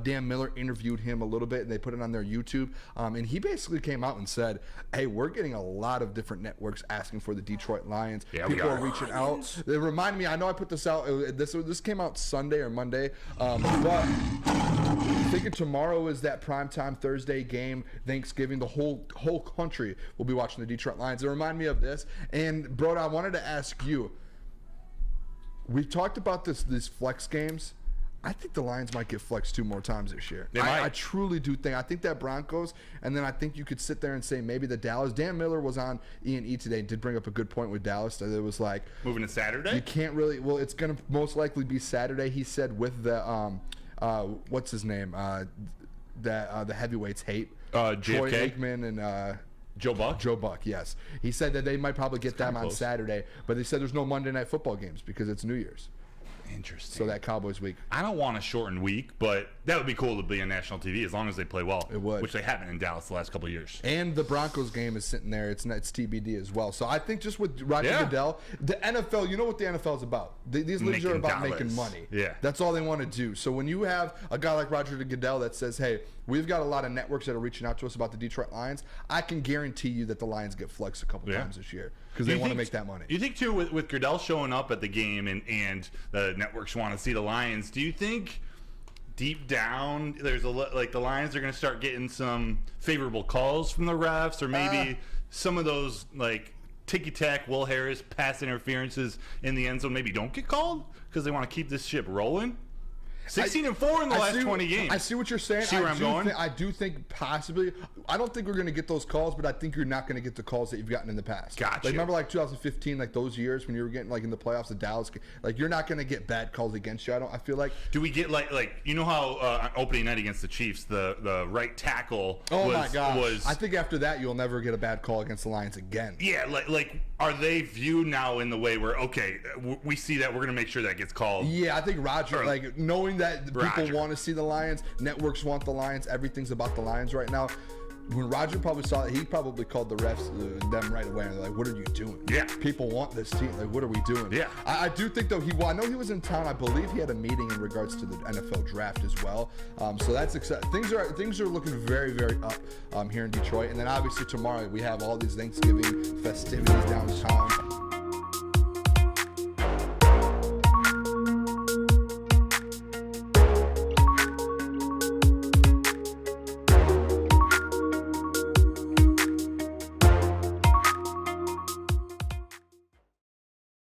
Dan Miller interviewed him a little bit, and they put it on their YouTube. And he basically came out and said, hey, we're getting a lot of different networks asking for the Detroit Lions. Yeah, people are reaching out. They remind me, I know I put this out, this came out Sunday or Monday, but I'm thinking tomorrow is that primetime Thursday game, Thanksgiving. The whole country will be watching the Detroit Lions. It reminded me of this. And, bro, I wanted to ask you, we've talked about these flex games. I think the Lions might get flexed 2 more times this year. I truly do think. I think that Broncos, and then I think you could sit there and say maybe the Dallas. Dan Miller was on E&E today and did bring up a good point with Dallas. That it was like moving to Saturday. You can't really. Well, it's going to most likely be Saturday. He said with the what's his name? The heavyweights hate Troy Aikman and. Joe Buck? Joe Buck, yes. He said that they might probably get them on Saturday, but they said there's no Monday Night Football games because it's New Year's. Interesting. So that Cowboys week. I don't want a shortened week, but that would be cool to be on national TV as long as they play well. It would. Which they haven't in Dallas the last couple of years. And the Broncos game is sitting there. It's TBD as well. So I think just with Roger Goodell, the NFL, you know what the NFL is about. These leagues are about making money. Yeah. That's all they want to do. So when you have a guy like Roger Goodell that says, hey, we've got a lot of networks that are reaching out to us about the Detroit Lions, I can guarantee you that the Lions get flexed a couple times this year because they want to make that money. You think, too, with Goodell showing up at the game and the networks want to see the Lions, do you think deep down there's the Lions are going to start getting some favorable calls from the refs, or maybe some of those ticky-tack Will Harris pass interferences in the end zone maybe don't get called because they want to keep this ship rolling? 16-4 in the last 20 games. I see what you're saying. See where I'm going? I do think possibly. I don't think we're going to get those calls, but I think you're not going to get the calls that you've gotten in the past. Gotcha. Remember 2015, those years when you were getting in the playoffs, the Dallas, you're not going to get bad calls against you. I feel like. Do we get you know how on opening night against the Chiefs, the right tackle? My gosh! I think after that you'll never get a bad call against the Lions again. Yeah, are they viewed now in the way where we see that we're going to make sure that gets called? Yeah, I think Roger, knowing that people want to see the Lions, networks want the Lions, everything's about the Lions right now. When Roger probably saw it, he probably called the refs them right away and they're like, what are you doing? Yeah. People want this team. What are we doing? Yeah. I do think, though, I know he was in town. I believe he had a meeting in regards to the NFL draft as well. So that's exciting. Things are looking very, very up here in Detroit. And then obviously tomorrow we have all these Thanksgiving festivities downtown.